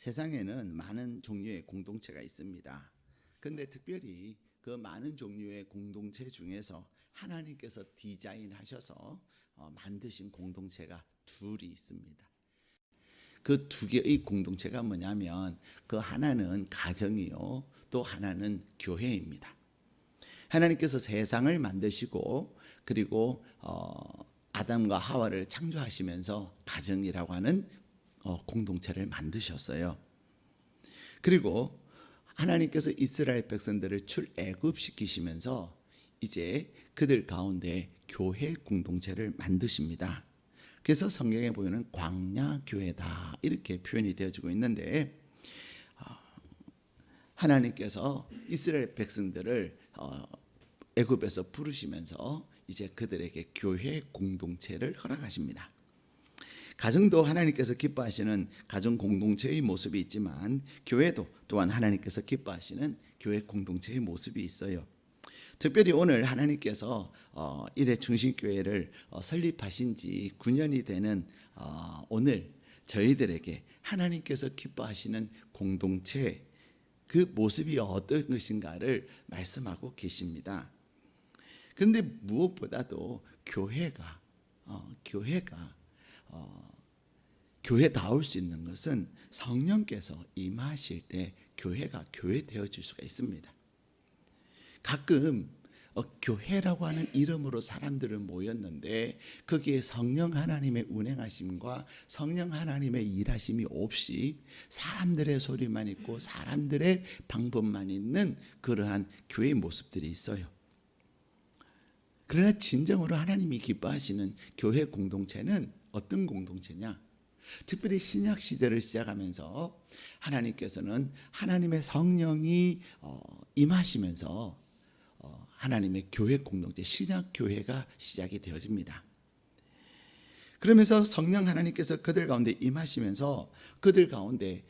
세상에는 많은 종류의 공동체가 있습니다. 그런데 특별히 그 많은 종류의 공동체 중에서 하나님께서 디자인하셔서 만드신 공동체가 둘이 있습니다. 그 두 개의 공동체가 뭐냐면 그 하나는 가정이요, 또 하나는 교회입니다. 하나님께서 세상을 만드시고 그리고 아담과 하와를 창조하시면서 가정이라고 하는 공동체를 만드셨어요. 그리고 하나님께서 이스라엘 백성들을 출애굽시키시면서 이제 그들 가운데 교회 공동체를 만드십니다. 그래서 성경에 보면 광야교회다 이렇게 표현이 되어지고 있는데, 하나님께서 이스라엘 백성들을 애굽에서 부르시면서 이제 그들에게 교회 공동체를 허락하십니다. 가정도 하나님께서 기뻐하시는 가정 공동체의 모습이 있지만 교회도 또한 하나님께서 기뻐하시는 교회 공동체의 모습이 있어요. 특별히 오늘 하나님께서 일회 중심교회를 설립하신 지 9년이 되는 오늘 저희들에게 하나님께서 기뻐하시는 공동체 그 모습이 어떤 것인가를 말씀하고 계십니다. 그런데 무엇보다도 교회다울 수 있는 것은 성령께서 임하실 때 교회가 교회 되어질 수가 있습니다. 가끔 교회라고 하는 이름으로 사람들은 모였는데 거기에 성령 하나님의 운행하심과 성령 하나님의 일하심이 없이 사람들의 소리만 있고 사람들의 방법만 있는 그러한 교회의 모습들이 있어요. 그러나 진정으로 하나님이 기뻐하시는 교회 공동체는 어떤 공동체냐? 특별히 신약 시대를 시작하면서 하나님께서는 하나님의 성령이 임하시면서 하나님의 교회 공동체 신약 교회가 시작이 되어집니다. 그러면서 성령 하나님께서 그들 가운데 임하시면서 그들 가운데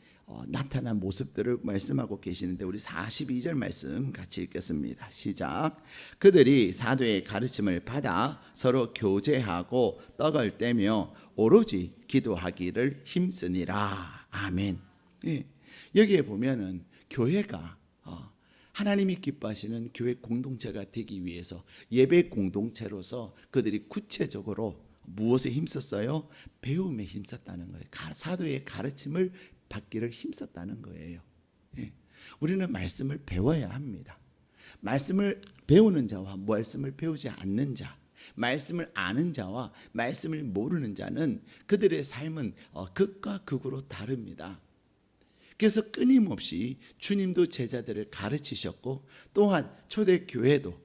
나타난 모습들을 말씀하고 계시는데, 우리 42절 말씀 같이 읽겠습니다. 시작. 그들이 사도의 가르침을 받아 서로 교제하고 떡을 떼며 오로지 기도하기를 힘쓰니라. 아멘. 예, 여기에 보면은 교회가 하나님이 기뻐하시는 교회 공동체가 되기 위해서 예배 공동체로서 그들이 구체적으로 무엇에 힘썼어요? 배움에 힘썼다는 거예요. 사도의 가르침을 받기를 힘썼다는 거예요. 예. 우리는 말씀을 배워야 합니다. 말씀을 배우는 자와 말씀을 배우지 않는 자, 말씀을 아는 자와 말씀을 모르는 자는 그들의 삶은 극과 극으로 다릅니다. 그래서 끊임없이 주님도 제자들을 가르치셨고 또한 초대교회도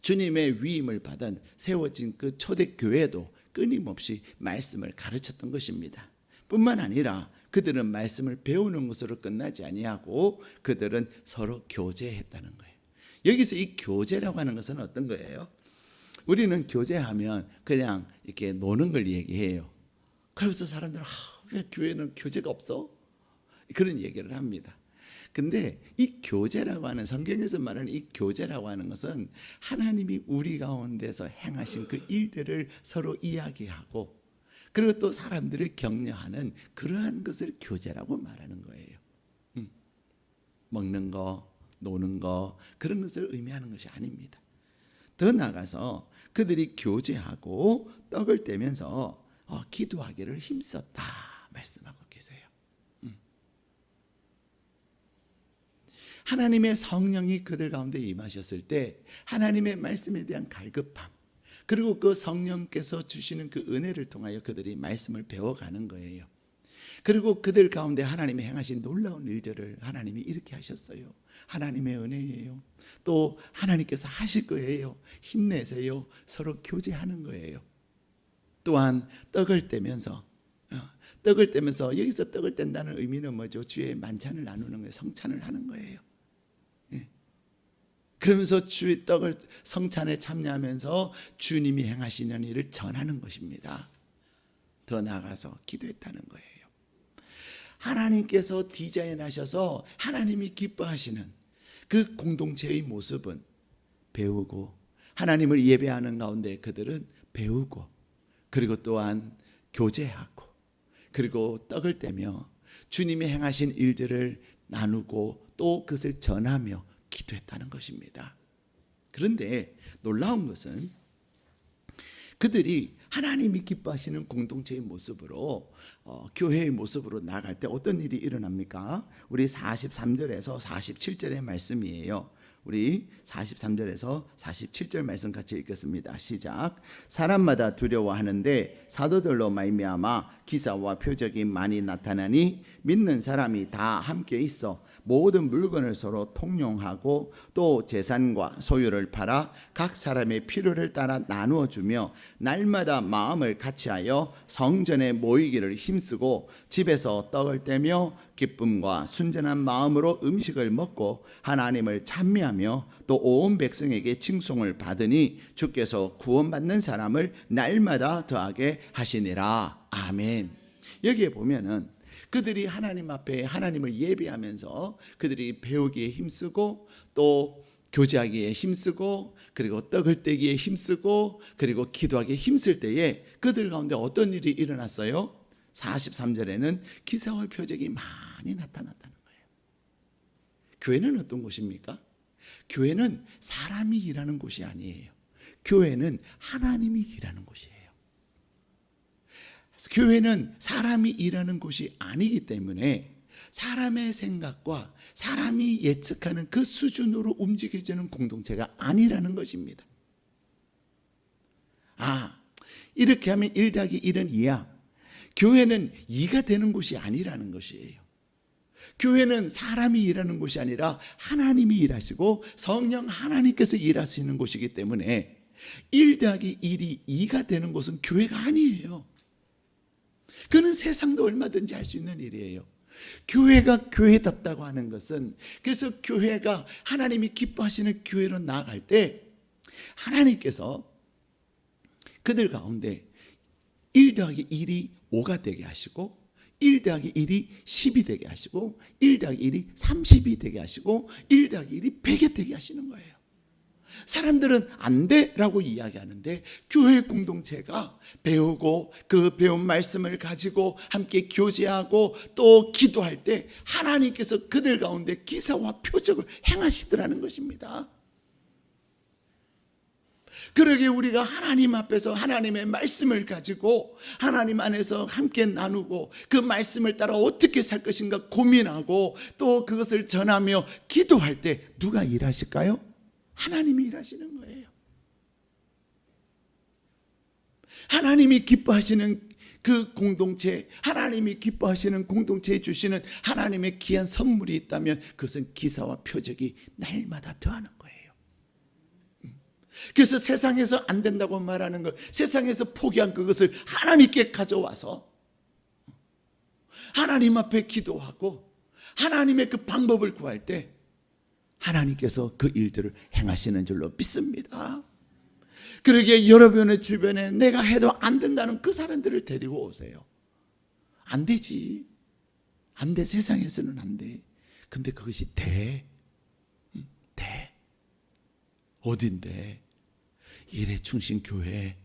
주님의 위임을 받은 세워진 그 초대교회도 끊임없이 말씀을 가르쳤던 것입니다. 뿐만 아니라 그들은 말씀을 배우는 것으로 끝나지 아니하고 그들은 서로 교제했다는 거예요. 여기서 이 교제라고 하는 것은 어떤 거예요? 우리는 교제하면 그냥 이렇게 노는 걸 얘기해요. 그래서 사람들은 왜 교회는 교제가 없어? 그런 얘기를 합니다. 근데 이 교제라고 하는, 성경에서 말하는 이 교제라고 하는 것은 하나님이 우리 가운데서 행하신 그 일들을 서로 이야기하고 그리고 또 사람들을 격려하는 그러한 것을 교제라고 말하는 거예요. 먹는 거, 노는 거, 그런 것을 의미하는 것이 아닙니다. 더 나아가서 그들이 교제하고 떡을 떼면서 기도하기를 힘썼다 말씀하고 계세요. 하나님의 성령이 그들 가운데 임하셨을 때 하나님의 말씀에 대한 갈급함, 그리고 그 성령께서 주시는 그 은혜를 통하여 그들이 말씀을 배워가는 거예요. 그리고 그들 가운데 하나님이 행하신 놀라운 일들을 하나님이 이렇게 하셨어요. 하나님의 은혜예요. 또 하나님께서 하실 거예요. 힘내세요. 서로 교제하는 거예요. 또한 떡을 떼면서 여기서 떡을 뗀다는 의미는 뭐죠? 주의 만찬을 나누는 거예요. 성찬을 하는 거예요. 그러면서 주의 떡을 성찬에 참여하면서 주님이 행하시는 일을 전하는 것입니다. 더 나아가서 기도했다는 거예요. 하나님께서 디자인하셔서 하나님이 기뻐하시는 그 공동체의 모습은 배우고, 하나님을 예배하는 가운데 그들은 배우고, 그리고 또한 교제하고, 그리고 떡을 떼며 주님이 행하신 일들을 나누고 또 그것을 전하며 기도했다는 것입니다. 그런데 놀라운 것은 그들이 하나님이 기뻐하시는 공동체의 모습으로 교회의 모습으로 나아갈 때 어떤 일이 일어납니까? 우리 43절에서 47절의 말씀이에요. 우리 43절에서 47절 말씀 같이 읽겠습니다. 시작. 사람마다 두려워하는데 사도들로 말미암아 기사와 표적이 많이 나타나니 믿는 사람이 다 함께 있어 모든 물건을 서로 통용하고 또 재산과 소유를 팔아 각 사람의 필요를 따라 나누어 주며 날마다 마음을 같이하여 성전에 모이기를 힘쓰고 집에서 떡을 떼며 기쁨과 순전한 마음으로 음식을 먹고 하나님을 찬미하며 또 온 백성에게 칭송을 받으니 주께서 구원받는 사람을 날마다 더하게 하시니라. 아멘. 여기에 보면은 그들이 하나님 앞에 하나님을 예배하면서 그들이 배우기에 힘쓰고 또 교제하기에 힘쓰고 그리고 떡을 떼기에 힘쓰고 그리고 기도하기에 힘쓸 때에 그들 가운데 어떤 일이 일어났어요? 43절에는 기사와 표적이 많이 나타났다는 거예요. 교회는 어떤 곳입니까? 교회는 사람이 일하는 곳이 아니에요. 교회는 하나님이 일하는 곳이에요. 교회는 사람이 일하는 곳이 아니기 때문에 사람의 생각과 사람이 예측하는 그 수준으로 움직여지는 공동체가 아니라는 것입니다. 이렇게 하면 1 더하기 1은 2야. 교회는 2가 되는 곳이 아니라는 것이에요. 교회는 사람이 일하는 곳이 아니라 하나님이 일하시고 성령 하나님께서 일하시는 곳이기 때문에 1 더하기 1이 2가 되는 곳은 교회가 아니에요. 그는 세상도 얼마든지 할 수 있는 일이에요. 교회가 교회답다고 하는 것은 그래서 교회가 하나님이 기뻐하시는 교회로 나아갈 때 하나님께서 그들 가운데 1 더하기 1이 5가 되게 하시고 1 더하기 1이 10이 되게 하시고 1 더하기 1이 30이 되게 하시고 1 더하기 1이 100이 되게 하시는 거예요. 사람들은 안 돼라고 이야기하는데 교회 공동체가 배우고 그 배운 말씀을 가지고 함께 교제하고 또 기도할 때 하나님께서 그들 가운데 기사와 표적을 행하시더라는 것입니다. 그러기에 우리가 하나님 앞에서 하나님의 말씀을 가지고 하나님 안에서 함께 나누고 그 말씀을 따라 어떻게 살 것인가 고민하고 또 그것을 전하며 기도할 때 누가 일하실까요? 하나님이 일하시는 거예요. 하나님이 기뻐하시는 그 공동체, 하나님이 기뻐하시는 공동체에 주시는 하나님의 귀한 선물이 있다면 그것은 기사와 표적이 날마다 더하는 거예요. 그래서 세상에서 안 된다고 말하는 것, 세상에서 포기한 그것을 하나님께 가져와서 하나님 앞에 기도하고 하나님의 그 방법을 구할 때 하나님께서 그 일들을 행하시는 줄로 믿습니다. 그러기에 여러분의 주변에 내가 해도 안 된다는 그 사람들을 데리고 오세요. 안 되지. 안 돼. 세상에서는 안 돼. 근데 그것이 돼. 돼. 어딘데? 일회충신교회.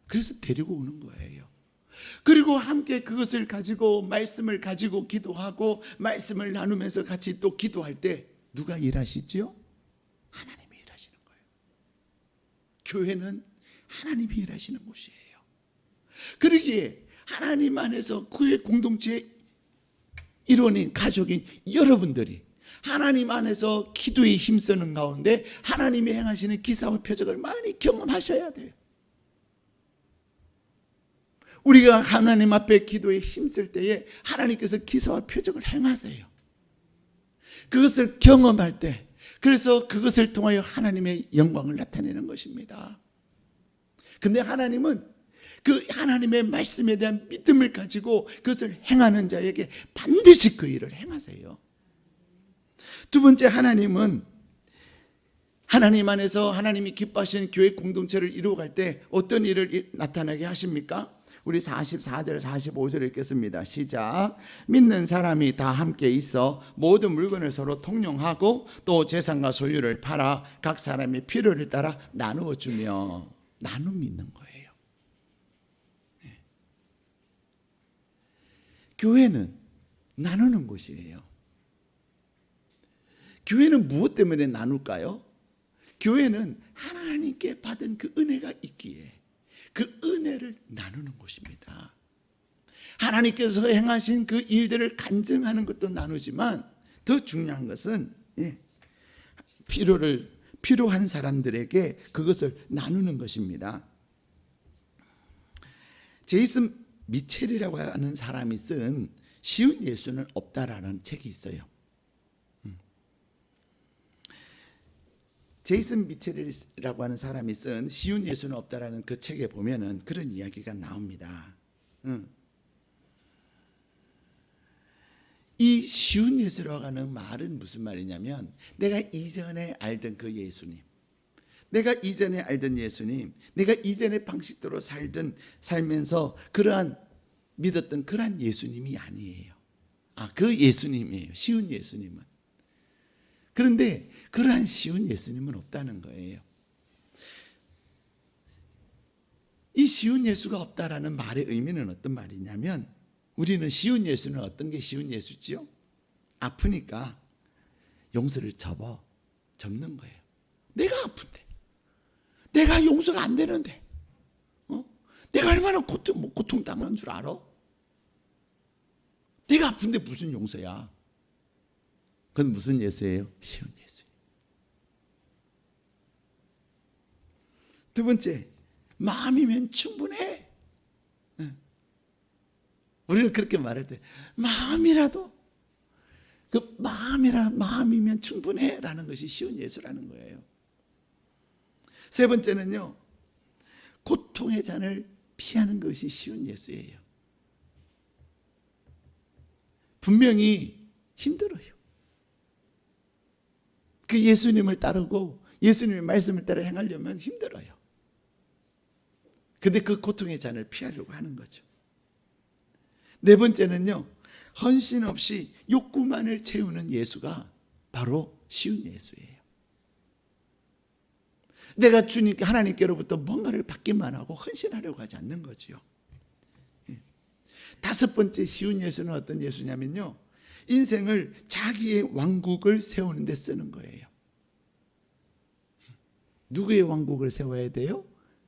그래서 데리고 오는 거예요. 그리고 함께 그것을 가지고 말씀을 가지고 기도하고 말씀을 나누면서 같이 또 기도할 때 누가 일하시죠? 하나님이 일하시는 거예요. 교회는 하나님이 일하시는 곳이에요. 그러기에 하나님 안에서 교회 공동체의 일원인 가족인 여러분들이 하나님 안에서 기도에 힘쓰는 가운데 하나님이 행하시는 기사와 표적을 많이 경험하셔야 돼요. 우리가 하나님 앞에 기도에 힘쓸 때에 하나님께서 기사와 표적을 행하세요. 그것을 경험할 때, 그래서 그것을 통하여 하나님의 영광을 나타내는 것입니다. 근데 하나님은 그 하나님의 말씀에 대한 믿음을 가지고 그것을 행하는 자에게 반드시 그 일을 행하세요. 두 번째, 하나님은 하나님 안에서 하나님이 기뻐하시는 교회 공동체를 이루어갈 때 어떤 일을 나타나게 하십니까? 우리 44절 45절 읽겠습니다. 시작. 믿는 사람이 다 함께 있어 모든 물건을 서로 통용하고 또 재산과 소유를 팔아 각 사람의 필요를 따라 나누어 주며. 나눔 믿는 거예요. 교회는 나누는 곳이에요. 교회는 무엇 때문에 나눌까요? 교회는 하나님께 받은 그 은혜가 있기에 그 은혜를 나누는 곳입니다. 하나님께서 행하신 그 일들을 간증하는 것도 나누지만 더 중요한 것은 필요한 사람들에게 그것을 나누는 것입니다. 제이슨 미첼이라고 하는 사람이 쓴 쉬운 예수는 없다라는 책이 있어요. 제이슨 미첼이라고 하는 사람이 쓴 쉬운 예수는 없다라는 그 책에 보면은 그런 이야기가 나옵니다. 이 쉬운 예수라고 하는 말은 무슨 말이냐면 내가 이전에 알던 그 예수님, 내가 이전에 알던 예수님, 내가 이전의 방식대로 살면서 그러한 믿었던 그러한 예수님이 아니에요. 그 예수님이에요. 쉬운 예수님은. 그런데 그러한 쉬운 예수님은 없다는 거예요. 이 쉬운 예수가 없다라는 말의 의미는 어떤 말이냐면 우리는 쉬운 예수는 어떤 게 쉬운 예수지요? 아프니까 용서를 접는 거예요. 내가 아픈데, 내가 용서가 안 되는데, 내가 얼마나 고통 당한 줄 알아? 내가 아픈데 무슨 용서야? 그건 무슨 예수예요? 쉬운 예수. 두 번째, 마음이면 충분해. 우리는 그렇게 말할 때 마음이라도 그 마음이면 충분해 라는 것이 쉬운 예수라는 거예요. 세 번째는요, 고통의 잔을 피하는 것이 쉬운 예수예요. 분명히 힘들어요. 그 예수님을 따르고 예수님의 말씀을 따라 행하려면 힘들어요. 근데 그 고통의 잔을 피하려고 하는 거죠. 네 번째는요, 헌신 없이 욕구만을 채우는 예수가 바로 쉬운 예수예요. 내가 주님께 하나님께로부터 뭔가를 받기만 하고 헌신하려고 하지 않는 거지요. 다섯 번째 쉬운 예수는 어떤 예수냐면요, 인생을 자기의 왕국을 세우는 데 쓰는 거예요. 누구의 왕국을 세워야 돼요?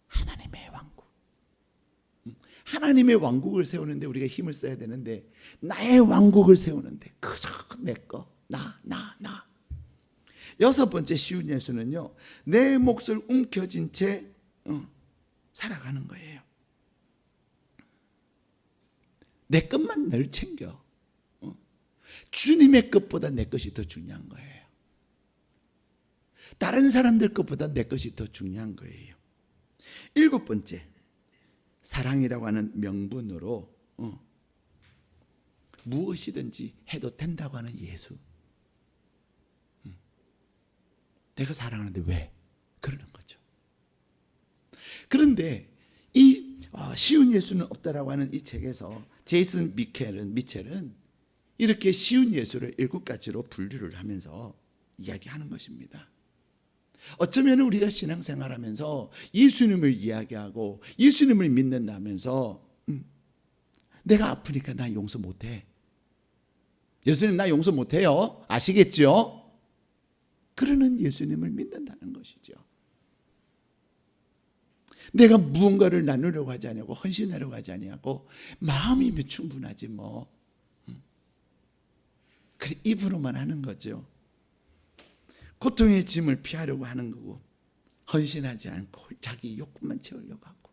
하나님의 왕국. 하나님의 왕국을 세우는데 우리가 힘을 써야 되는데 나의 왕국을 세우는데 그저 내 거, 나. 여섯 번째 쉬운 예수는요, 내 몫을 움켜쥔 채 살아가는 거예요. 내 것만 늘 챙겨. 주님의 것보다 내 것이 더 중요한 거예요. 다른 사람들 것보다 내 것이 더 중요한 거예요. 일곱 번째, 사랑이라고 하는 명분으로 무엇이든지 해도 된다고 하는 예수. 내가 사랑하는데 왜? 그러는 거죠. 그런데 이 쉬운 예수는 없다라고 하는 이 책에서 제이슨 미첼은 이렇게 쉬운 예수를 7가지로 분류를 하면서 이야기하는 것입니다. 어쩌면 우리가 신앙생활하면서 예수님을 이야기하고 예수님을 믿는다면서 내가 아프니까 나 용서 못해. 예수님 나 용서 못해요. 아시겠죠? 그러는 예수님을 믿는다는 것이죠. 내가 무언가를 나누려고 하지 않냐고, 헌신하려고 하지 않냐고, 마음이면 충분하지 뭐. 그래 입으로만 하는 거죠. 고통의 짐을 피하려고 하는 거고, 헌신하지 않고 자기 욕구만 채우려고 하고,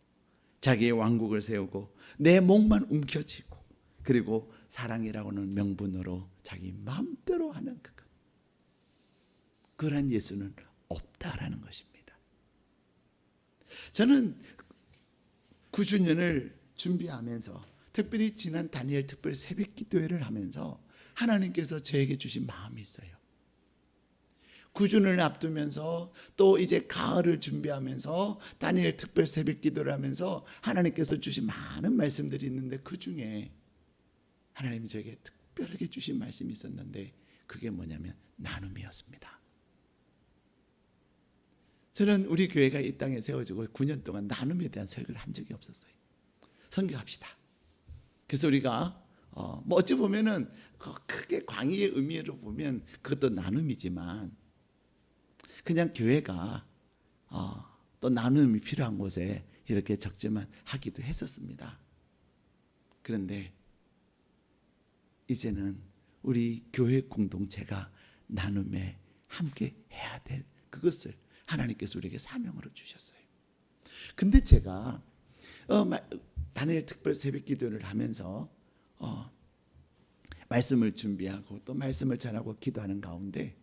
자기의 왕국을 세우고 내 목만 움켜쥐고, 그리고 사랑이라고는 명분으로 자기 마음대로 하는 그것. 그러한 예수는 없다라는 것입니다. 저는 9주년을 준비하면서, 특별히 지난 다니엘 특별 새벽 기도회를 하면서 하나님께서 저에게 주신 마음이 있어요. 9주년을 앞두면서 또 이제 가을을 준비하면서 다니엘 특별 새벽 기도를 하면서 하나님께서 주신 많은 말씀들이 있는데, 그 중에 하나님이 저에게 특별하게 주신 말씀이 있었는데 그게 뭐냐면 나눔이었습니다. 저는 우리 교회가 이 땅에 세워지고 9년 동안 나눔에 대한 설교를 한 적이 없었어요. 선교합시다. 그래서 우리가 뭐 어찌 보면은 크게 광의의 의미로 보면 그것도 나눔이지만 그냥 교회가 또 나눔이 필요한 곳에 이렇게 적지만 하기도 했었습니다. 그런데 이제는 우리 교회 공동체가 나눔에 함께 해야 될 그것을 하나님께서 우리에게 사명으로 주셨어요. 근데 제가 다니엘 특별 새벽 기도를 하면서 말씀을 준비하고 또 말씀을 전하고 기도하는 가운데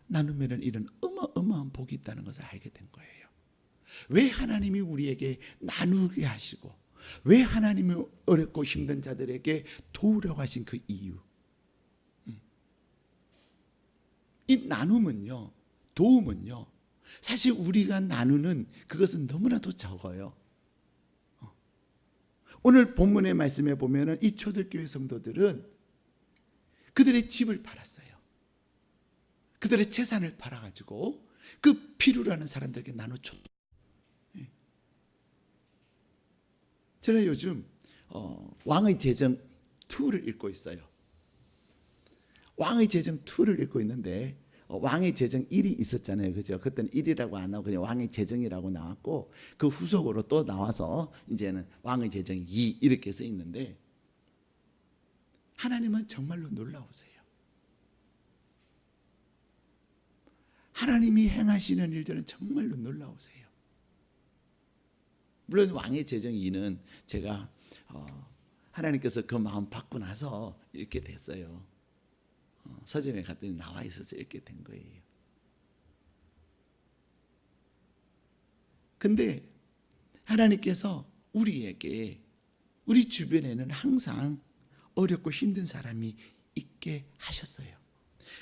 나눔에는 이런 어마어마한 복이 있다는 것을 알게 된 거예요. 왜 하나님이 우리에게 나누게 하시고 왜 하나님이 어렵고 힘든 자들에게 도우려고 하신 그 이유. 이 나눔은요, 도움은요, 사실 우리가 나누는 그것은 너무나도 적어요. 오늘 본문의 말씀에 보면은 이 초대교회 성도들은 그들의 집을 팔았어요. 그들의 재산을 팔아가지고 그 필요로 하는 사람들에게 나눠줬어요. 저는 요즘 왕의 제정 2를 읽고 있어요. 왕의 제정 2를 읽고 있는데 왕의 제정 1이 있었잖아요. 그죠? 그때는 1이라고 안 나오고 그냥 왕의 제정이라고 나왔고 그 후속으로 또 나와서 이제는 왕의 제정 2 이렇게 써 있는데 하나님은 정말로 놀라우세요. 하나님이 행하시는 일들은 정말로 놀라우세요. 물론 왕의 제정 2는 제가 하나님께서 그 마음 받고 나서 읽게 됐어요. 서점에 갔더니 나와 있어서 읽게 된 거예요. 근데 하나님께서 우리에게 우리 주변에는 항상 어렵고 힘든 사람이 있게 하셨어요.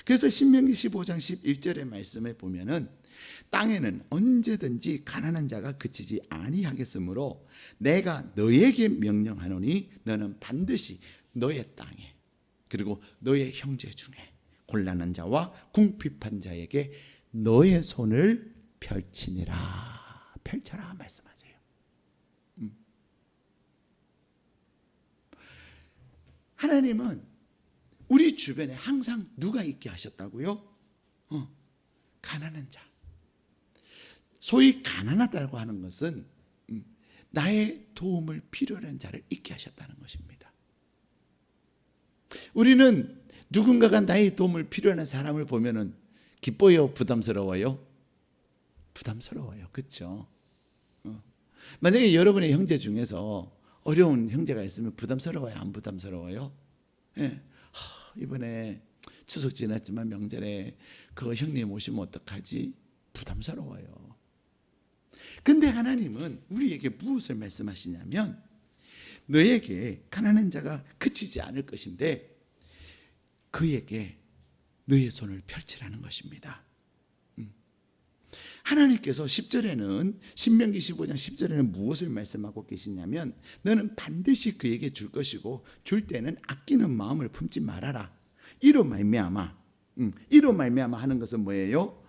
그래서 신명기 15장 11절의 말씀에 보면은 땅에는 언제든지 가난한 자가 그치지 아니하겠으므로 내가 너에게 명령하노니 너는 반드시 너의 땅에 그리고 너의 형제 중에 곤란한 자와 궁핍한 자에게 너의 손을 펼치니라. 펼쳐라 말씀하세요. 하나님은 우리 주변에 항상 누가 있게 하셨다고요? 가난한 자. 소위 가난하다고 하는 것은 나의 도움을 필요로 하는 자를 있게 하셨다는 것입니다. 우리는 누군가가 나의 도움을 필요로 하는 사람을 보면은 기뻐요? 부담스러워요? 부담스러워요. 그렇죠? 만약에 여러분의 형제 중에서 어려운 형제가 있으면 부담스러워요? 안 부담스러워요? 예. 이번에 추석 지났지만 명절에 그 형님 오시면 어떡하지? 부담스러워요. 근데 하나님은 우리에게 무엇을 말씀하시냐면 너에게 가난한 자가 그치지 않을 것인데 그에게 너의 손을 펼치라는 것입니다. 하나님께서 10절에는 신명기 15장 10절에는 무엇을 말씀하고 계시냐면 너는 반드시 그에게 줄 것이고 줄 때는 아끼는 마음을 품지 말아라. 이로 말미암아 하는 것은 뭐예요?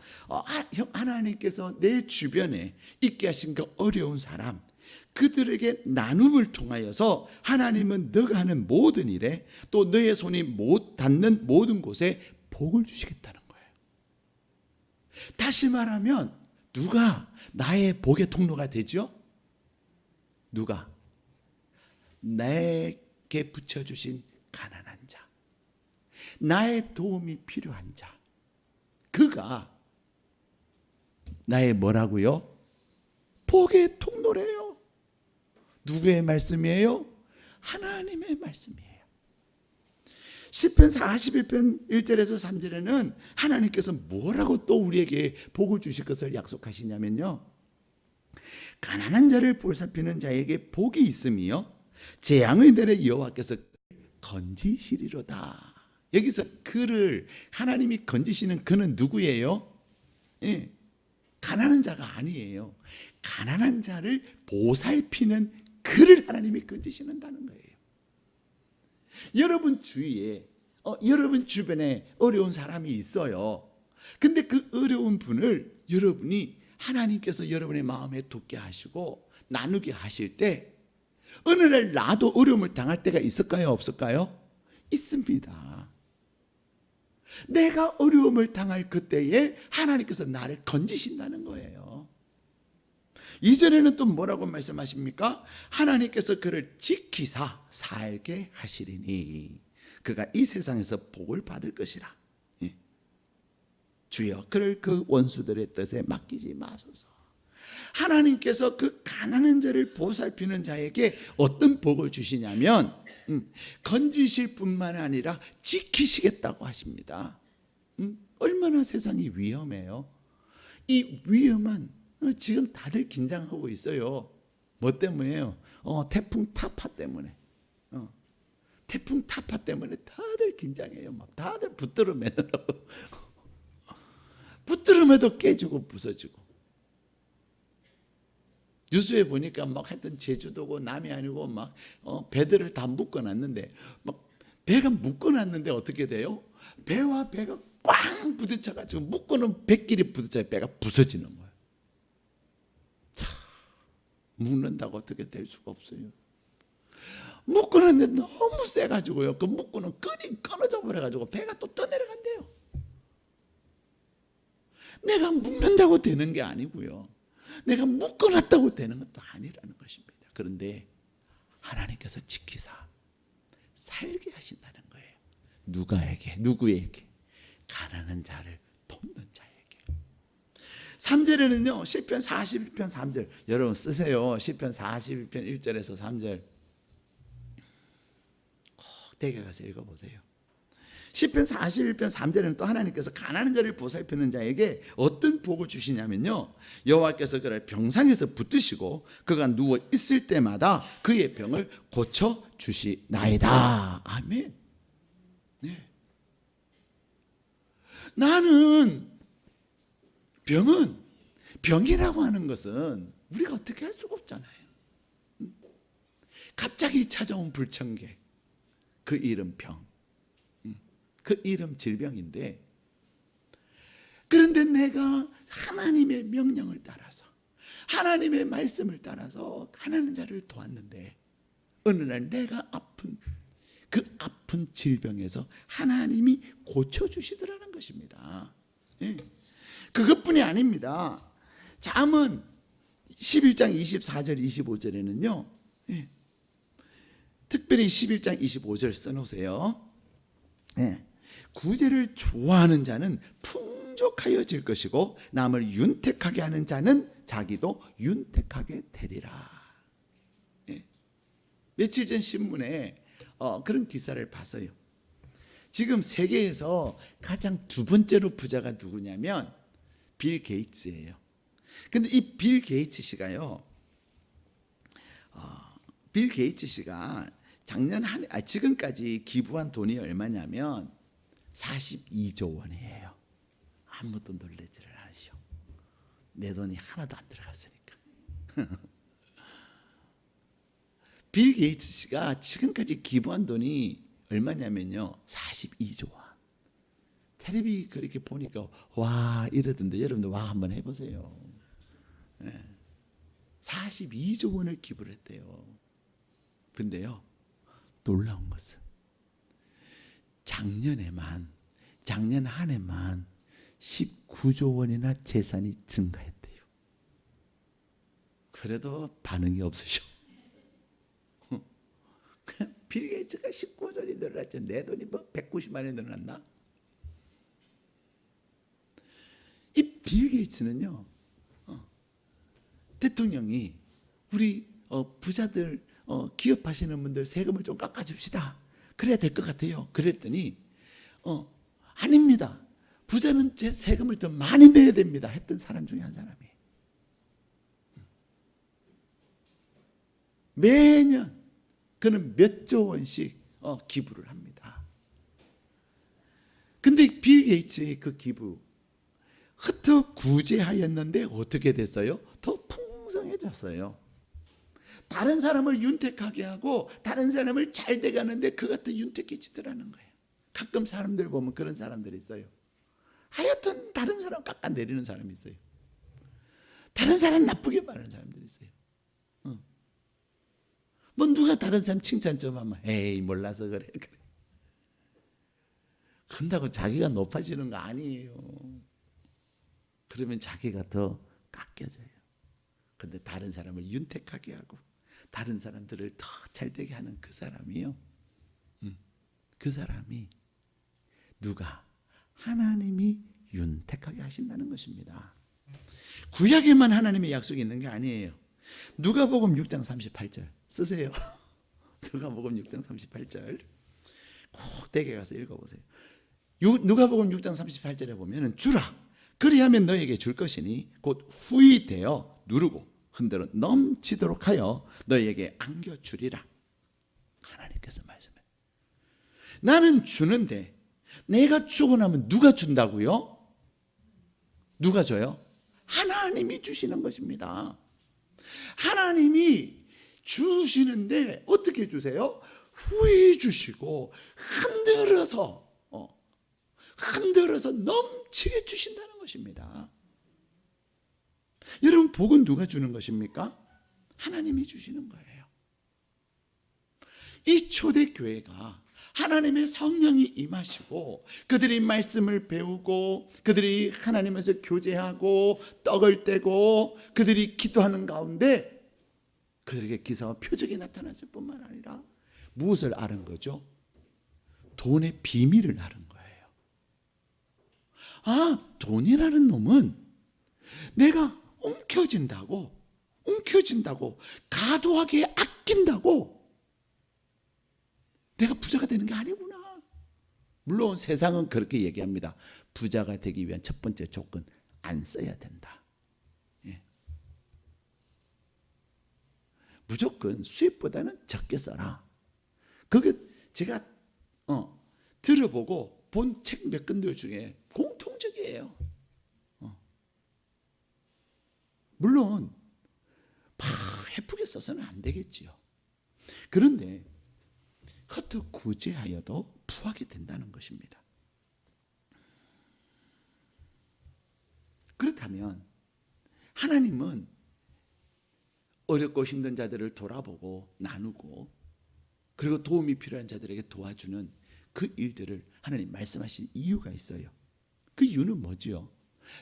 하나님께서 내 주변에 있게 하신 그 어려운 사람 그들에게 나눔을 통하여서 하나님은 너가 하는 모든 일에 또 너의 손이 못 닿는 모든 곳에 복을 주시겠다는 거예요. 다시 말하면 누가 나의 복의 통로가 되죠? 누가? 나에게 붙여주신 가난한 자, 나의 도움이 필요한 자, 그가 나의 뭐라고요? 복의 통로래요. 누구의 말씀이에요? 하나님의 말씀이에요. 시편 41편 1절에서 3절에는 하나님께서 뭐라고 또 우리에게 복을 주실 것을 약속하시냐면요, 가난한 자를 보살피는 자에게 복이 있으며 재앙의 날에 여호와께서 건지시리로다. 여기서 그를 하나님이 건지시는 그는 누구예요? 예, 가난한 자가 아니에요. 가난한 자를 보살피는 그를 하나님이 건지시는다는 거예요. 여러분 주위에 여러분 주변에 어려운 사람이 있어요. 근데 그 어려운 분을 여러분이 하나님께서 여러분의 마음에 돋게 하시고 나누게 하실 때 어느 날 나도 어려움을 당할 때가 있을까요? 없을까요? 있습니다. 내가 어려움을 당할 그때에 하나님께서 나를 건지신다는 거예요. 이전에는 또 뭐라고 말씀하십니까? 하나님께서 그를 지키사 살게 하시리니 그가 이 세상에서 복을 받을 것이라. 예. 주여 그를 그 원수들의 뜻에 맡기지 마소서. 하나님께서 그 가난한 자를 보살피는 자에게 어떤 복을 주시냐면 건지실 뿐만 아니라 지키시겠다고 하십니다. 얼마나 세상이 위험해요. 이 위험한 지금 다들 긴장하고 있어요. 뭐 때문에요? 태풍 타파 때문에. 태풍 타파 때문에 다들 긴장해요. 막 다들 붙들어 매느라고. 붙들어 매도 깨지고 부서지고. 뉴스에 보니까 막 하여튼 제주도고 남이 아니고 막 배들을 다 묶어놨는데 막 배가 묶어놨는데 어떻게 돼요? 배와 배가 꽝 부딪혀가지고 묶어놓은 배끼리 부딪혀 배가 부서지는 거예요. 참, 묶는다고 어떻게 될 수가 없어요. 묶어놨는데 너무 세가지고요. 그 묶어놓은 끈이 끊어져 버려가지고 배가 또 떠내려간대요. 내가 묶는다고 되는 게 아니고요. 내가 묶어놨다고 되는 것도 아니라는 것입니다. 그런데 하나님께서 지키사 살게 하신다는 거예요. 누구에게? 가난한 자를 돕는 자에게. 3절에는요. 시편 41편 3절 여러분 쓰세요. 시편 41편 1절에서 3절 꼭 댁에 가서 읽어보세요. 시편 41편 3절에는 또 하나님께서 가난한 자를 보살피는 자에게 어떤 복을 주시냐면요. 여호와께서 그를 병상에서 붙드시고 그가 누워 있을 때마다 그의 병을 고쳐 주시나이다. 아멘. 네. 나는 병이라고 하는 것은 우리가 어떻게 할 수가 없잖아요. 갑자기 찾아온 불청객, 그 이름 병. 그 이름 질병인데, 그런데 내가 하나님의 명령을 따라서 하나님의 말씀을 따라서 가난한 자를 도왔는데 어느 날 내가 그 아픈 질병에서 하나님이 고쳐주시더라는 것입니다. 예. 그것뿐이 아닙니다. 잠언 11장 24절 25절에는요 예. 특별히 11장 25절 써놓으세요. 예. 구제를 좋아하는 자는 풍족하여질 것이고 남을 윤택하게 하는 자는 자기도 윤택하게 되리라. 예. 며칠 전 신문에 그런 기사를 봤어요. 지금 세계에서 가장 두 번째로 부자가 누구냐면 빌 게이츠예요. 근데 이 빌 게이츠 씨가요. 빌 게이츠 씨가 지금까지 기부한 돈이 얼마냐면 42조 원이에요. 아무도 놀라지를 않으시오. 내 돈이 하나도 안 들어갔으니까. 빌 게이츠 씨가 지금까지 기부한 돈이 얼마냐면요 42조 원. 텔레비 그렇게 보니까 와 이러던데 여러분들 와 한번 해보세요. 42조 원을 기부를 했대요. 근데요 놀라운 것은 작년 한 해만 19조 원이나 재산이 증가했대요. 그래도 반응이 없으셔. 빌 게이츠가 19조 원이 늘어났죠. 내 돈이 뭐 190만 원이 늘어났나? 이 빌 게이츠는요 대통령이 우리 부자들 기업하시는 분들 세금을 좀 깎아줍시다. 그래야 될 것 같아요. 그랬더니 아닙니다. 부자는 제 세금을 더 많이 내야 됩니다. 했던 사람 중에 한 사람이. 매년 그는 몇 조 원씩 기부를 합니다. 근데 빌 게이츠의 그 기부 흩어 구제하였는데 어떻게 됐어요? 더 풍성해졌어요. 다른 사람을 윤택하게 하고 다른 사람을 잘 돼가는데 그가 더 윤택해지더라는 거예요. 가끔 사람들 보면 그런 사람들이 있어요. 하여튼 다른 사람 깎아내리는 사람이 있어요. 다른 사람 나쁘게 말하는 사람들이 있어요. 뭐 누가 다른 사람 칭찬 좀 하면 에이 몰라서 그래. 그런다고 자기가 높아지는 거 아니에요. 그러면 자기가 더 깎여져요. 근데 다른 사람을 윤택하게 하고 다른 사람들을 더 잘되게 하는 그 사람이요. 그 사람이 누가? 하나님이 윤택하게 하신다는 것입니다. 구약에만 하나님의 약속이 있는 게 아니에요. 누가복음 6장 38절 쓰세요. 누가복음 6장 38절 꼭 댁에 가서 읽어보세요. 누가복음 6장 38절에 보면 주라 그리하면 너에게 줄 것이니 곧 후히 되어 누르고 흔들어 넘치도록 하여 너에게 안겨주리라. 하나님께서 말씀해요. 나는 주는데 내가 주고 나면 누가 준다고요? 누가 줘요? 하나님이 주시는 것입니다. 하나님이 주시는데 어떻게 주세요? 후히 주시고 흔들어서 넘치게 주신다는 것입니다. 여러분 복은 누가 주는 것입니까? 하나님이 주시는 거예요. 이 초대교회가 하나님의 성령이 임하시고 그들이 말씀을 배우고 그들이 하나님에서 교제하고 떡을 떼고 그들이 기도하는 가운데 그들에게 기사와 표적이 나타났을 뿐만 아니라 무엇을 아는 거죠? 돈의 비밀을 아는 거예요. 아, 돈이라는 놈은 내가 움켜진다고 과도하게 아낀다고 내가 부자가 되는 게 아니구나. 물론 세상은 그렇게 얘기합니다. 부자가 되기 위한 첫 번째 조건, 안 써야 된다. 예. 무조건 수입보다는 적게 써라. 그게 제가 들어보고 본 책 몇 권들 중에 공통적이에요. 물론 해프게 써서는 안 되겠지요. 그런데 헛구제하여도 부하게 된다는 것입니다. 그렇다면 하나님은 어렵고 힘든 자들을 돌아보고 나누고 그리고 도움이 필요한 자들에게 도와주는 그 일들을 하나님 말씀하신 이유가 있어요. 그 이유는 뭐지요?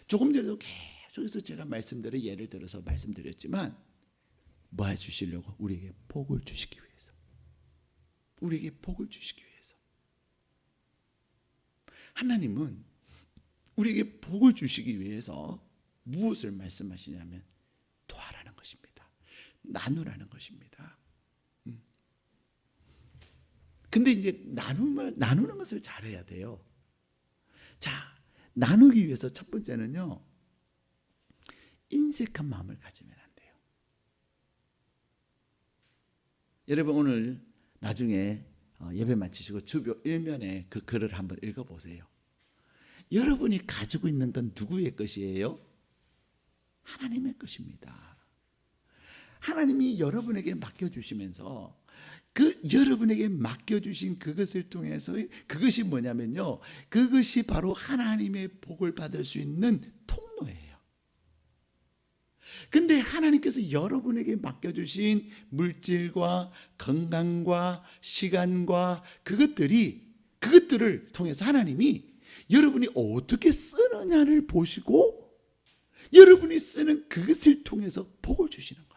조금 전에도 계속해서 제가 말씀대로 예를 들어서 말씀드렸지만 뭐 해주시려고? 우리에게 복을 주시기 위해서. 우리에게 복을 주시기 위해서. 하나님은 우리에게 복을 주시기 위해서 무엇을 말씀하시냐면 도와라는 것입니다. 나누라는 것입니다. 근데 이제 나누는 것을 잘해야 돼요. 자, 나누기 위해서 첫 번째는요, 인색한 마음을 가지면 안 돼요. 여러분 오늘 나중에 예배 마치시고 주보 1면에 그 글을 한번 읽어보세요. 여러분이 가지고 있는 건 누구의 것이에요? 하나님의 것입니다. 하나님이 여러분에게 맡겨주시면서 그 여러분에게 맡겨주신 그것을 통해서 그것이 뭐냐면요, 그것이 바로 하나님의 복을 받을 수 있는 통로예요. 근데 하나님께서 여러분에게 맡겨주신 물질과 건강과 시간과 그것들을 통해서 하나님이 여러분이 어떻게 쓰느냐를 보시고 여러분이 쓰는 그것을 통해서 복을 주시는 거예요.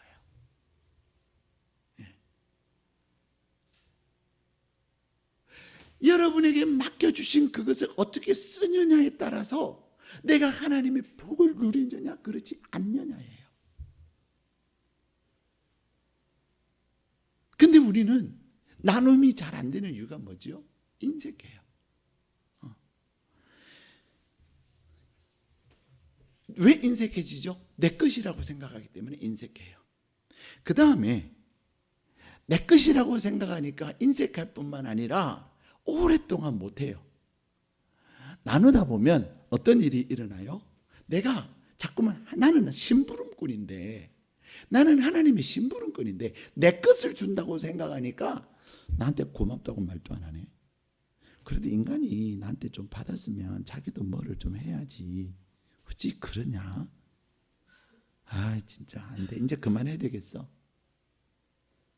여러분에게 맡겨주신 그것을 어떻게 쓰느냐에 따라서 내가 하나님의 복을 누리느냐 그렇지 않느냐예요. 근데 우리는 나눔이 잘 안 되는 이유가 뭐죠? 인색해요. 왜 인색해지죠? 내 것이라고 생각하기 때문에 인색해요. 그 다음에 내 것이라고 생각하니까 인색할 뿐만 아니라 오랫동안 못해요. 나누다 보면 어떤 일이 일어나요? 내가 자꾸만 나는 심부름꾼인데 나는 하나님의 심부름꾼인데 내 것을 준다고 생각하니까 나한테 고맙다고 말도 안 하네. 그래도 인간이 나한테 좀 받았으면 자기도 뭐를 좀 해야지. 어찌 그러냐? 아 진짜 안 돼. 이제 그만해야 되겠어.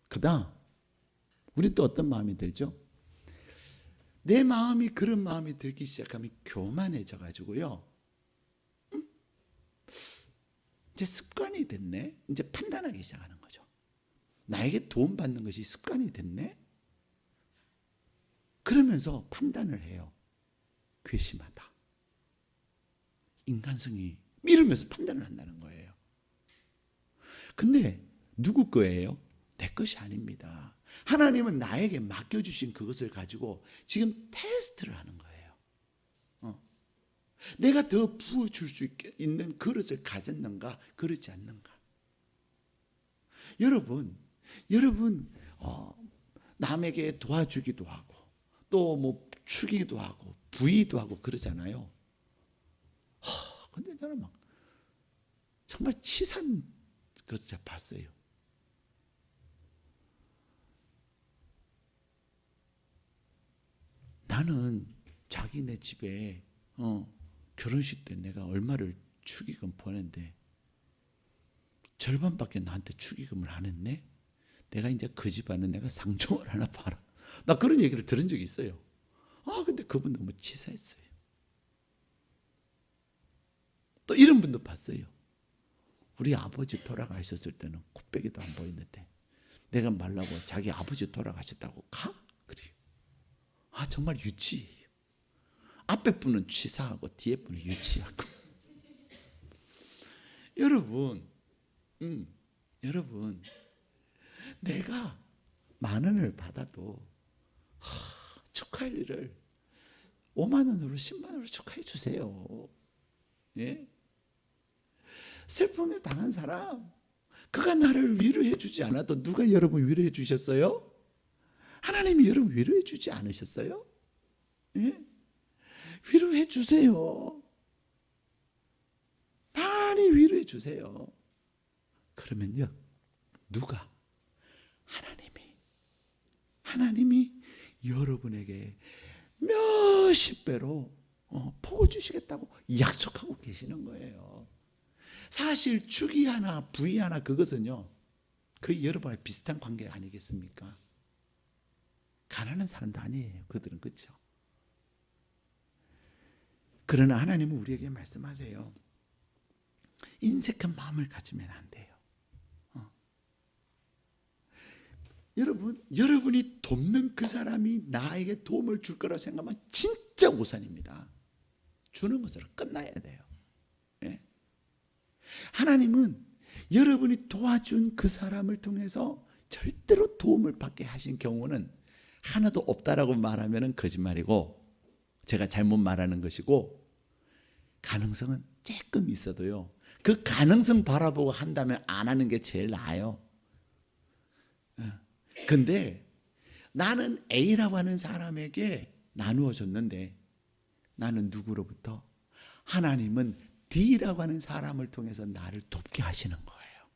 그다음 우리 또 어떤 마음이 들죠? 내 마음이 그런 마음이 들기 시작하면 교만해져 가지고요, 이제 습관이 됐네. 이제 판단하기 시작하는 거죠. 나에게 도움받는 것이 습관이 됐네. 그러면서 판단을 해요. 괘씸하다. 인간성이 이러면서 판단을 한다는 거예요. 근데 누구 거예요? 내 것이 아닙니다. 하나님은 나에게 맡겨주신 그것을 가지고 지금 테스트를 하는 거예요. 내가 더 부어줄 수 있는 그릇을 가졌는가, 그렇지 않는가. 여러분, 남에게 도와주기도 하고, 또 뭐 주기도 하고, 부의도 하고 그러잖아요. 근데 저는 막 정말 치사한 것을 봤어요. 나는 자기네 집에 결혼식 때 내가 얼마를 축의금 보냈는데 절반밖에 나한테 축의금을 안 했네. 내가 이제 그 집안은 내가 상종을 하나 봐라. 나 그런 얘기를 들은 적이 있어요. 근데 그분 너무 치사했어요. 또 이런 분도 봤어요. 우리 아버지 돌아가셨을 때는 코빼기도 안 보이는데 내가 말라고 자기 아버지 돌아가셨다고 가? 그래요. 정말 유치해요. 앞에 분은 치사하고 뒤에 분은 유치하고. 여러분, 내가 10,000원을 받아도 축하할 일을 50,000원으로 100,000원으로 축하해 주세요. 예? 슬픔을 당한 사람, 그가 나를 위로해 주지 않아도 누가 여러분 위로해 주셨어요? 하나님이 여러분 위로해 주지 않으셨어요? 예? 위로해 주세요. 많이 위로해 주세요. 그러면요, 누가? 하나님이 여러분에게 몇십 배로 복을 주시겠다고 약속하고 계시는 거예요. 사실 축의 하나 부의 하나 그것은요, 거의 여러분과 비슷한 관계 아니겠습니까? 가난한 사람도 아니에요. 그들은. 그렇죠? 그러나 하나님은 우리에게 말씀하세요. 인색한 마음을 가지면 안 돼요. 여러분이 돕는 그 사람이 나에게 도움을 줄 거라고 생각하면 진짜 오산입니다. 주는 것으로 끝나야 돼요. 예? 하나님은 여러분이 도와준 그 사람을 통해서 절대로 도움을 받게 하신 경우는 하나도 없다라고 말하면 거짓말이고, 제가 잘못 말하는 것이고, 가능성은 조금 있어도요, 그 가능성 바라보고 한다면 안 하는 게 제일 나아요. 근데 나는 A라고 하는 사람에게 나누어 줬는데 나는 누구로부터? 하나님은 D라고 하는 사람을 통해서 나를 돕게 하시는 거예요.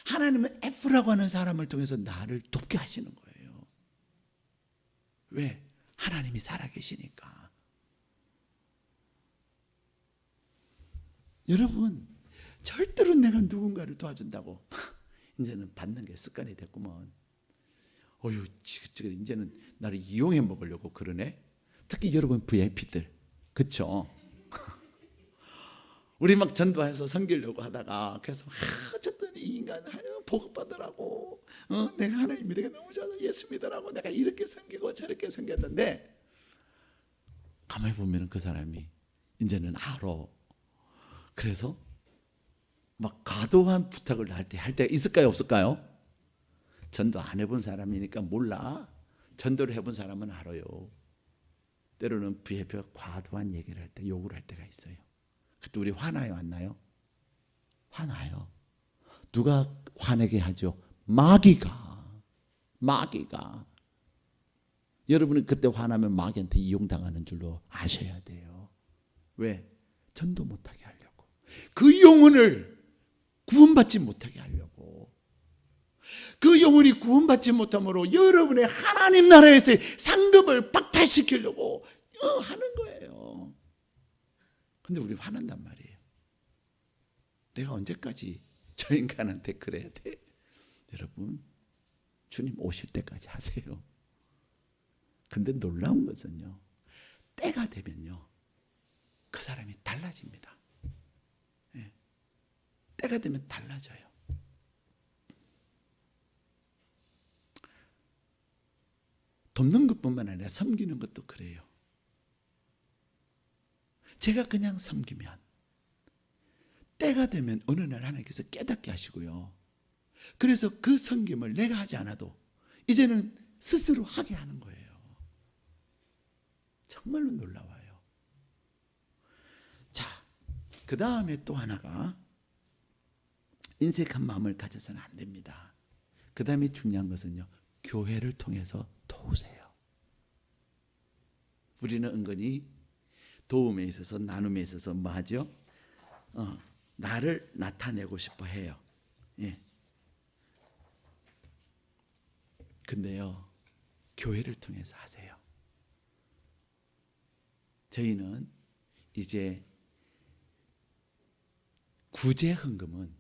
하나님은 F라고 하는 사람을 통해서 나를 돕게 하시는 거예요. 왜? 하나님이 살아계시니까. 여러분, 절대로 내가 누군가를 도와준다고 이제는 받는 게 습관이 됐구먼. 지긋지긋 이제는 나를 이용해 먹으려고 그러네. 특히 여러분 VIP들, 그렇죠? 우리 막 전도해서 섬기려고 하다가 그래서 어쨌든 이 인간 복음 받으라고, 내가 하나님 믿으니까 너무 좋아서 예수 믿으라고 내가 이렇게 섬기고 저렇게 섬겼는데, 가만히 보면 그 사람이 이제는 알아. 그래서 막 과도한 부탁을 나한테 할 때가 있을까요, 없을까요? 전도 안 해본 사람이니까 몰라. 전도를 해본 사람은 알아요. 때로는 VIP가 과도한 얘기를 할 때, 요구를 할 때가 있어요. 그때 우리 화나요, 안 나요? 화나요. 누가 화내게 하죠? 마귀가. 여러분은 그때 화나면 마귀한테 이용당하는 줄로 아셔야 돼요. 왜? 전도 못하게 하려고. 그 영혼을 구원받지 못하게 하려고. 그 영혼이 구원받지 못함으로 여러분의 하나님 나라에서의 상급을 박탈시키려고 하는 거예요. 근데 우리 화난단 말이에요. 내가 언제까지 저 인간한테 그래야 돼? 여러분, 주님 오실 때까지 하세요. 근데 놀라운 것은요, 때가 되면요, 그 사람이 달라집니다. 예. 때가 되면 달라져요. 돕는 것뿐만 아니라 섬기는 것도 그래요. 제가 그냥 섬기면 때가 되면 어느 날 하나님께서 깨닫게 하시고요. 그래서 그 섬김을 내가 하지 않아도 이제는 스스로 하게 하는 거예요. 정말로 놀라워요. 자, 그 다음에 또 하나가 인색한 마음을 가져서는 안 됩니다. 그 다음에 중요한 것은요, 교회를 통해서 도우세요. 우리는 은근히 도움에 있어서, 나눔에 있어서 뭐 하죠? 나를 나타내고 싶어 해요. 예. 근데요, 교회를 통해서 하세요. 저희는 이제 구제 헌금은,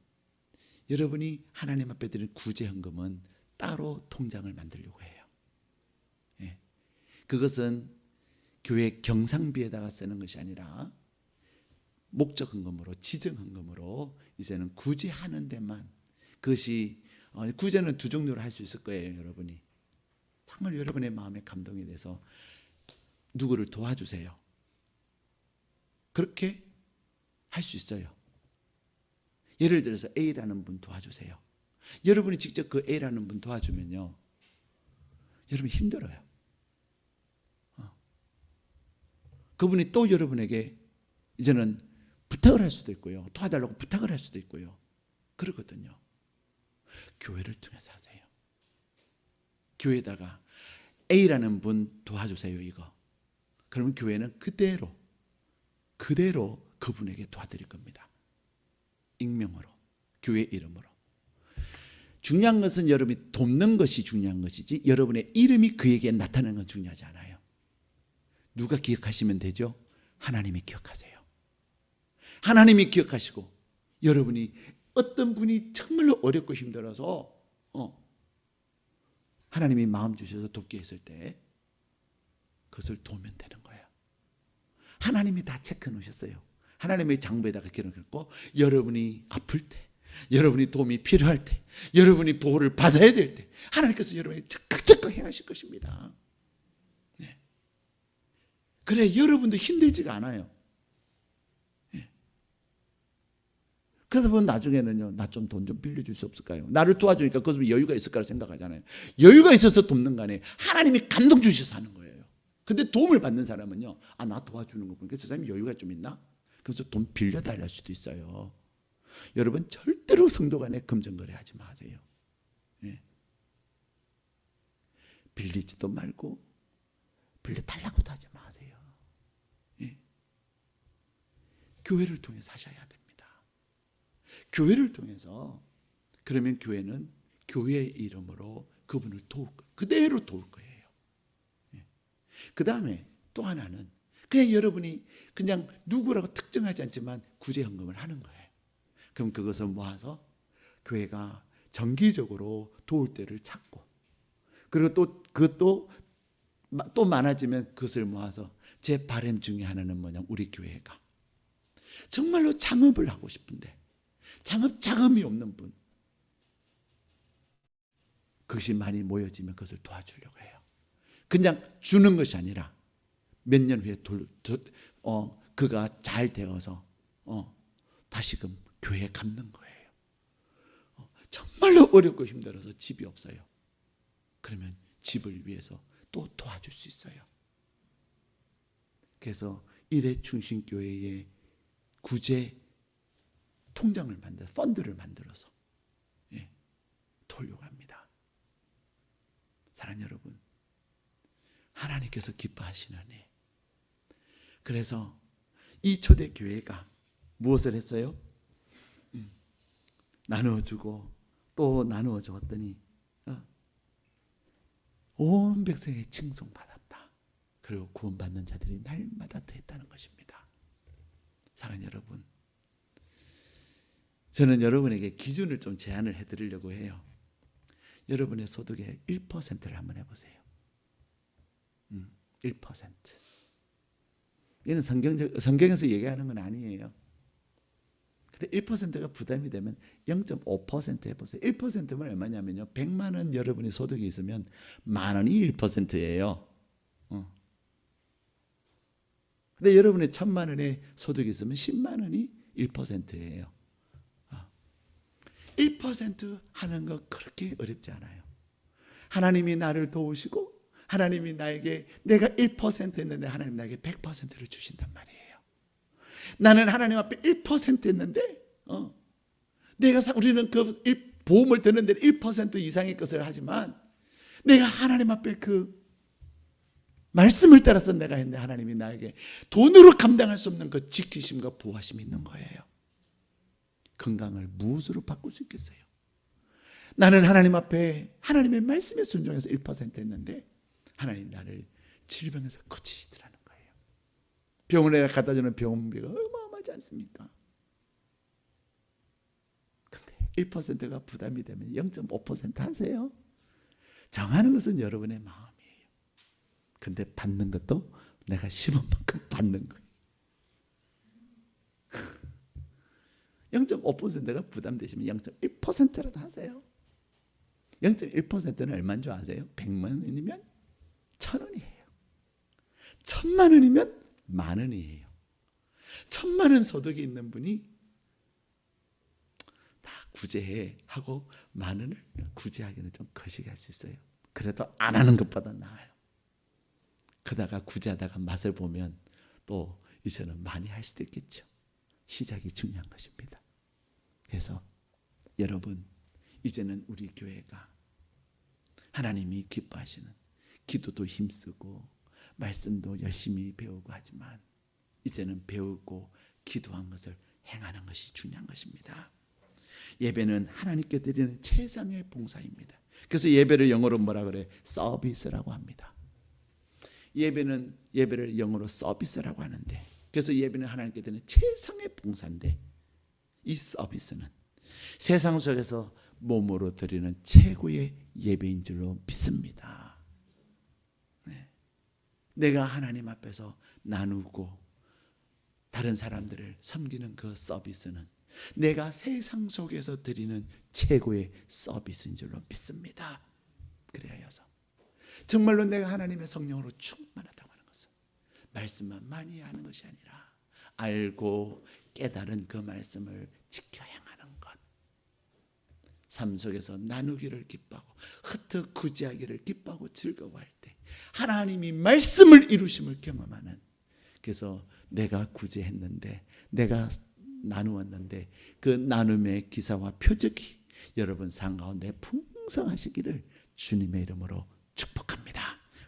여러분이 하나님 앞에 드리는 구제 헌금은 따로 통장을 만들려고 해요. 예. 그것은 교회 경상비에다가 쓰는 것이 아니라 목적 헌금으로, 지정 헌금으로 이제는 구제하는 데만, 그것이 구제는 두 종류로 할 수 있을 거예요. 여러분이 정말 여러분의 마음에 감동이 돼서 누구를 도와주세요. 그렇게 할 수 있어요. 예를 들어서 A라는 분 도와주세요. 여러분이 직접 그 A라는 분 도와주면요, 여러분 힘들어요. 그분이 또 여러분에게 이제는 부탁을 할 수도 있고요, 도와달라고 부탁을 할 수도 있고요, 그러거든요. 교회를 통해서 하세요. 교회에다가 A라는 분 도와주세요, 이거. 그러면 교회는 그대로 그분에게 도와드릴 겁니다. 익명으로, 교회 이름으로. 중요한 것은 여러분이 돕는 것이 중요한 것이지, 여러분의 이름이 그에게 나타나는 건 중요하지 않아요. 누가 기억하시면 되죠? 하나님이 기억하세요. 하나님이 기억하시고, 여러분이 어떤 분이 정말로 어렵고 힘들어서 하나님이 마음 주셔서 돕게 했을 때 그것을 도우면 되는 거예요. 하나님이 다 체크해 놓으셨어요. 하나님의 장부에다가 기록했고, 여러분이 아플 때, 여러분이 도움이 필요할 때, 여러분이 보호를 받아야 될 때 하나님께서 여러분에게 적극 행하실 것입니다. 네. 그래 여러분도 힘들지가 않아요. 네. 그래서 보면 나중에는요, 나 좀 돈 좀 빌려줄 수 없을까요? 나를 도와주니까 그것은 여유가 있을 거라 생각하잖아요. 여유가 있어서 돕는 거 아니에요. 하나님이 감동 주셔서 하는 거예요. 근데 도움을 받는 사람은요, 나 도와주는 거 보니까 저 사람이 여유가 좀 있나? 그래서 돈 빌려달랄 수도 있어요. 여러분 절대로 성도 간에 금전거래 하지 마세요. 예. 빌리지도 말고 빌려달라고도 하지 마세요. 예. 교회를 통해서 하셔야 됩니다. 교회를 통해서, 그러면 교회는 교회의 이름으로 그분을 그대로 도울 거예요. 예. 그 다음에 또 하나는 그냥 여러분이 그냥 누구라고 특정하지 않지만 구제 헌금을 하는 거예요. 그럼 그것을 모아서 교회가 정기적으로 도울 때를 찾고, 그리고 또 그것도 또 많아지면 그것을 모아서, 제 바람 중에 하나는 뭐냐, 우리 교회가 정말로 창업을 하고 싶은데 창업 자금이 없는 분, 그것이 많이 모여지면 그것을 도와주려고 해요. 그냥 주는 것이 아니라 몇 년 후에 그가 잘 되어서 다시금 교회에 갚는 거예요. 정말로 어렵고 힘들어서 집이 없어요. 그러면 집을 위해서 또 도와줄 수 있어요. 그래서 일회충신교회의 구제 통장을 펀드를 만들어서 돌려고 합니다. 사랑하는 여러분, 하나님께서 기뻐하시느니, 그래서 이 초대교회가 무엇을 했어요? 나누어주고 또 나누어 주었더니 온 백성에게 칭송받았다. 그리고 구원받는 자들이 날마다 더했다는 것입니다. 사랑하는 여러분, 저는 여러분에게 기준을 좀 제안을 해드리려고 해요. 여러분의 소득의 1%를 한번 해보세요. 1%. 이는 성경에서 얘기하는 건 아니에요. 근데 1%가 부담이 되면 0.5% 해보세요. 1%면 얼마냐면요, 100만 원 여러분이 소득이 있으면 만 원이 1%예요. 근데 여러분의 1000만 원의 소득이 있으면 10만 원이 1%예요. 1% 하는 거 그렇게 어렵지 않아요. 하나님이 나를 도우시고 하나님이 나에게, 내가 1% 했는데 하나님 나에게 100%를 주신단 말이에요. 나는 하나님 앞에 1% 했는데 우리는 그 보험을 드는 데 1% 이상의 것을 하지만, 내가 하나님 앞에 그 말씀을 따라서 내가 했는데 하나님이 나에게 돈으로 감당할 수 없는 그 지키심과 보호하심이 있는 거예요. 건강을 무엇으로 바꿀 수 있겠어요? 나는 하나님 앞에 하나님의 말씀에 순종해서 1% 했는데 하나님 나를 질병에서 고치시더라는 거예요. 병원에 갖다 주는 병원비가 어마어마하지 않습니까? 근데 1%가 부담이 되면 0.5% 하세요. 정하는 것은 여러분의 마음이에요. 근데 받는 것도 내가 심은 만큼 받는 거예요. 0.5%가 부담되시면 0.1%라도 하세요. 0.1%는 얼마인 줄 아세요? 100만 원이면 1000원이에요. 1000만 원이면 만 원이에요. 1000만 원 소득이 있는 분이 다 구제해 하고 만 원을 구제하기는 좀 거시기할 수 있어요. 그래도 안 하는 것보다 나아요. 그러다가 구제하다가 맛을 보면 또 이제는 많이 할 수도 있겠죠. 시작이 중요한 것입니다. 그래서 여러분, 이제는 우리 교회가 하나님이 기뻐하시는, 기도도 힘쓰고 말씀도 열심히 배우고 하지만 이제는 배우고 기도한 것을 행하는 것이 중요한 것입니다. 예배는 하나님께 드리는 최상의 봉사입니다. 그래서 예배를 영어로 뭐라 그래? 서비스라고 합니다. 예배를 영어로 서비스라고 하는데, 그래서 예배는 하나님께 드리는 최상의 봉사인데, 이 서비스는 세상 속에서 몸으로 드리는 최고의 예배인 줄로 믿습니다. 내가 하나님 앞에서 나누고 다른 사람들을 섬기는 그 서비스는 내가 세상 속에서 드리는 최고의 서비스인 줄로 믿습니다. 그래야여서 정말로 내가 하나님의 성령으로 충만하다고 하는 것은 말씀만 많이 하는 것이 아니라 알고 깨달은 그 말씀을 지켜 행하는 것, 삶 속에서 나누기를 기뻐하고 흩어 구제하기를 기뻐하고 즐거워할 때 하나님이 말씀을 이루심을 경험하는, 그래서 내가 구제했는데 내가 나누었는데 그 나눔의 기사와 표적이 여러분 삶 가운데 풍성하시기를 주님의 이름으로